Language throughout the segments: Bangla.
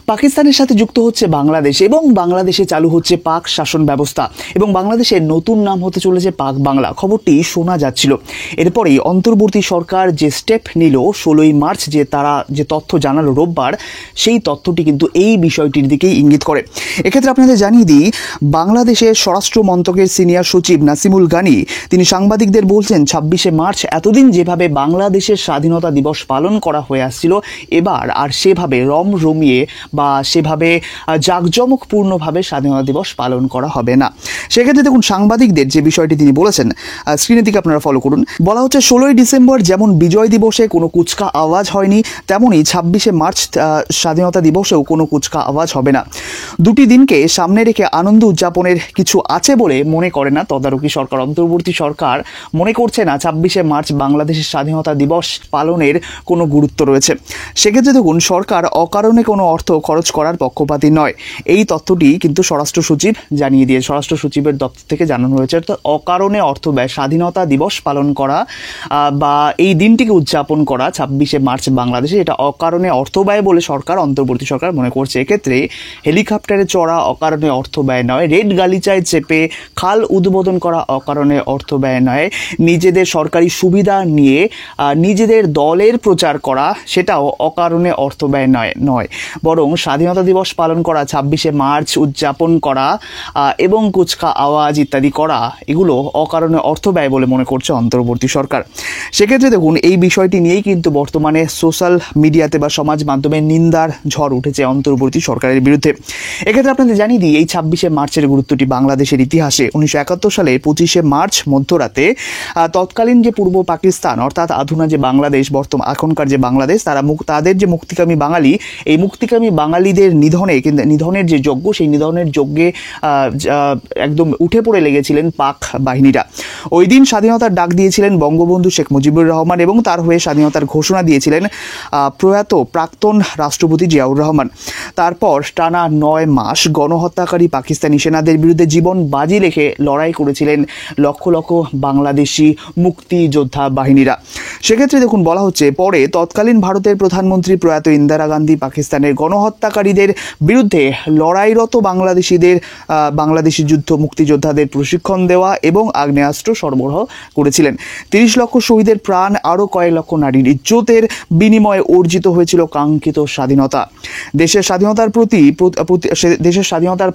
পাকিস্তানের সাথে যুক্ত হচ্ছে বাংলাদেশ এবং বাংলাদেশে চালু হচ্ছে পাক শাসন ব্যবস্থা এবং বাংলাদেশের নতুন নাম হতে চলেছে পাক বাংলা। খবরটি শোনা যাচ্ছিল। এরপরেই অন্তর্বর্তী সরকার যে স্টেপ নিল 16ই মার্চ, তারা যে তথ্য জানালো রোববার, সেই তথ্যটি কিন্তু এই বিষয়টির দিকেই ইঙ্গিত করে। এক্ষেত্রে আপনাদের জানিয়ে দিই, বাংলাদেশের স্বরাষ্ট্র মন্ত্রকের সিনিয়র সচিব নাসিমুল গানি তিনি সাংবাদিকদের বলছেন, 26শে মার্চ এতদিন যেভাবে বাংলাদেশের স্বাধীনতা দিবস পালন করা হয়ে আসছিল, এবার আর সেভাবে রমিয়ে বা সেভাবে জাঁকজমকপূর্ণভাবে স্বাধীনতা দিবস পালন করা হবে না। সেক্ষেত্রে দেখুন সাংবাদিকদের যে বিষয়টি তিনি বলেছেন, স্ক্রিনের দিকে আপনারা ফলো করুন। বলা হচ্ছে 16ই ডিসেম্বর যেমন বিজয় দিবসে কোনো কুচকা আওয়াজ হয়নি, তেমনই 26শে মার্চ স্বাধীনতা দিবসেও কোনো কুচকা আওয়াজ হবে না। দুটি দিনকে সামনে রেখে আনন্দ উদযাপনের কিছু আছে বলে মনে করে না তদারকি সরকার। অন্তর্বর্তী সরকার মনে করছে না 26শে মার্চ বাংলাদেশের স্বাধীনতা দিবস পালনের কোনো গুরুত্ব রয়েছে। সেক্ষেত্রে দেখুন সরকার অকারণে কোনো অর্থ খরচ করার পক্ষপাতী নয়। এই তথ্যটি কিন্তু স্বরাষ্ট্র সচিব জানিয়ে দিয়ে স্বরাষ্ট্র সচিবের দপ্তর থেকে জানানো হয়েছে। অর্থাৎ অকারণে অর্থ ব্যয়, স্বাধীনতা দিবস পালন করা বা এই দিনটিকে উদযাপন করা 26শে মার্চ বাংলাদেশে, এটা অকারণে অর্থ ব্যয় বলে অন্তর্বর্তী সরকার মনে করছে। এক্ষেত্রে হেলিকপ্টারে চড়া অকারণে অর্থ ব্যয় নয়, রেড গালিচায় চেপে খাল উদ্বোধন করা অকারণে অর্থ ব্যয় নয়, নিজেদের সরকারি সুবিধা নিয়ে নিজেদের দলের প্রচার করা সেটাও অকারণে অর্থ ব্যয় নয়, বরং স্বাধীনতা দিবস পালন করা, 26শে মার্চ উদযাপন করা এবং কুচকা আওয়াজ ইত্যাদি করা, এগুলো অকারণে অর্থ ব্যয় বলে মনে করছে অন্তর্বর্তী সরকার। সেক্ষেত্রে দেখুন এই বিষয়টি নিয়েই কিন্তু বর্তমানে সোশ্যাল মিডিয়াতে বা সমাজ মাধ্যমে নিন্দার ঝড় উঠেছে অন্তর্বর্তী সরকারের বিরুদ্ধে। এক্ষেত্রে আপনাদের জানিয়ে দিই, এই 26শে মার্চের গুরুত্বটি বাংলাদেশের ইতিহাসে 1971 সালের 25শে মার্চ মধ্যরাতে তৎকালীন যে পূর্ব পাকিস্তান অর্থাৎ আধুনা যে বাংলাদেশ, এখনকার যে বাংলাদেশ, তাদের যে মুক্তিকামী বাঙালি, এই মুক্তিকামী বাঙালিদের নিধনের যে যজ্ঞ, সেই নিধনের যজ্ঞে একদম উঠে পড়ে লেগেছিলেন পাক বাহিনীরা। ওই দিন স্বাধীনতার ডাক দিয়েছিলেন বঙ্গবন্ধু শেখ মুজিবুর রহমান এবং তার হয়ে স্বাধীনতার ঘোষণা দিয়েছিলেন প্রয়াত প্রাক্তন রাষ্ট্রপতি জিয়াউর রহমান। তারপর টানা 9 মাস গণহত্যাকারী পাকিস্তানি সেনাদের বিরুদ্ধে জীবন বাজি রেখে লড়াই করেছিলেন লক্ষ লক্ষ বাংলাদেশি মুক্তিযোদ্ধা বাহিনীরা। সেক্ষেত্রে দেখুন বলা হচ্ছে, পরে তৎকালীন ভারতের প্রধানমন্ত্রী প্রয়াত ইন্দিরা গান্ধী পাকিস্তানের গণহত্যাকারীদের বিরুদ্ধে লড়াইরত বাংলাদেশি মুক্তিযোদ্ধাদের প্রশিক্ষণ দেওয়া এবং আগ্নেয়াস্ত্র সরবরাহ করেছিলেন। 30 লক্ষ শহীদের প্রাণ, আরও কয়েক লক্ষ নারীর ইজ্জতের বিনিময়ে অর্জিত হয়েছিল কাঙ্ক্ষিত স্বাধীনতা। দেশের স্বাধীনতার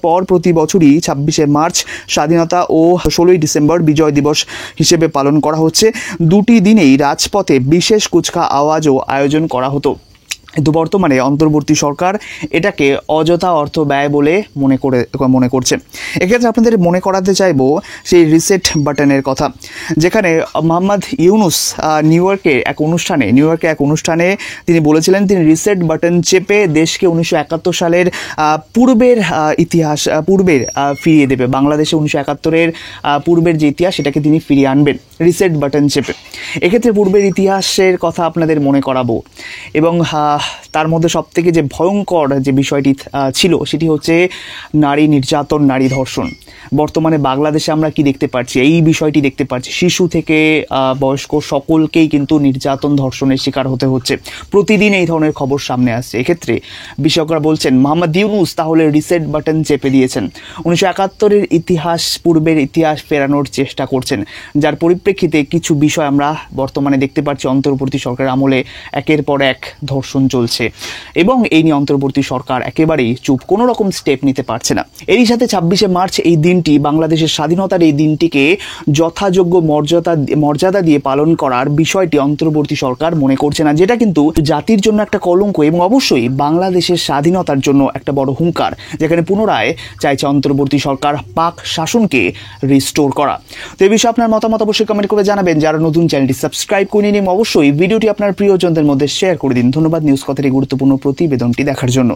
পর প্রতি বছরই 26শে মার্চ স্বাধীনতা ও 16ই ডিসেম্বর বিজয় দিবস হিসেবে পালন করা হচ্ছে। দুটি দিনেই রাজপথে বিশেষ কুচকা আওয়াজও আয়োজন করা হতো। কিন্তু বর্তমানে অন্তর্বর্তী সরকার এটাকে অযথা অর্থ ব্যয় বলে মনে করছে। এক্ষেত্রে আপনাদের মনে করাতে চাইবো সেই রিসেট বাটনের কথা, যেখানে মোহাম্মদ ইউনুস নিউ ইয়র্কে এক অনুষ্ঠানে তিনি বলেছিলেন, তিনি রিসেট বাটন চেপে দেশকে 1971 সালের পূর্বের ফিরিয়ে দেবে। বাংলাদেশে 1971-এর পূর্বের যে ইতিহাস, সেটাকে তিনি ফিরিয়ে আনবেন রিসেট বাটন চেপে। এক্ষেত্রে পূর্বের ইতিহাসের কথা আপনাদের মনে করাবো এবং তার মধ্যে সবথেকে যে ভয়ঙ্কর যে বিষয়টি ছিল সেটি হচ্ছে নারী নির্যাতন, নারী ধর্ষণ। বর্তমানে বাংলাদেশে আমরা কি দেখতে পাচ্ছি? এই বিষয়টি দেখতে পাচ্ছি, শিশু থেকে বয়স্ক সকলকেই কিন্তু নির্যাতন, ধর্ষণের শিকার হতে হচ্ছে। প্রতিদিন এই ধরনের খবর সামনে আসছে। এক্ষেত্রে বিশেষজ্ঞরা বলছেন, মোহাম্মদ ইউনুস তাহলে রিসেট বাটন চেপে দিয়েছেন, 1971-এর পূর্বের ইতিহাস ফেরানোর চেষ্টা করছেন, যার পরিপ্রেক্ষিতে কিছু বিষয় আমরা বর্তমানে দেখতে পাচ্ছি। অন্তর্বর্তী সরকার আমলে একের পর এক ধর্ষণ চলছে এবং এই নিয়ে অন্তর্বর্তী সরকার একেবারেই চুপ, কোনো রকম স্টেপ নিতে পারছে না। এরই সাথে 26শে মার্চ এই দিনটি, বাংলাদেশের স্বাধীনতার এই দিনটিকে যথাযোগ্য মর্যাদা দিয়ে পালন করার বিষয়টি অন্তর্বর্তী সরকার মনে করছে না, যেটা কিন্তু জাতির জন্য একটা কলঙ্ক এবং অবশ্যই বাংলাদেশের স্বাধীনতার জন্য একটা বড় হুঙ্কার, যেখানে পুনরায় চাইছে অন্তর্বর্তী সরকার পাক শাসনকে রিস্টোর করা। তো এই বিষয়ে আপনার মতামত অবশ্যই কমেন্ট করে জানাবেন। যারা নতুন, চ্যানেলটি সাবস্ক্রাইব করে নিন, অবশ্যই ভিডিওটি আপনার প্রিয়জনদের মধ্যে শেয়ার করে দিন। ধন্যবাদ নিউজ কথার এই গুরুত্বপূর্ণ প্রতিবেদনটি দেখার জন্য।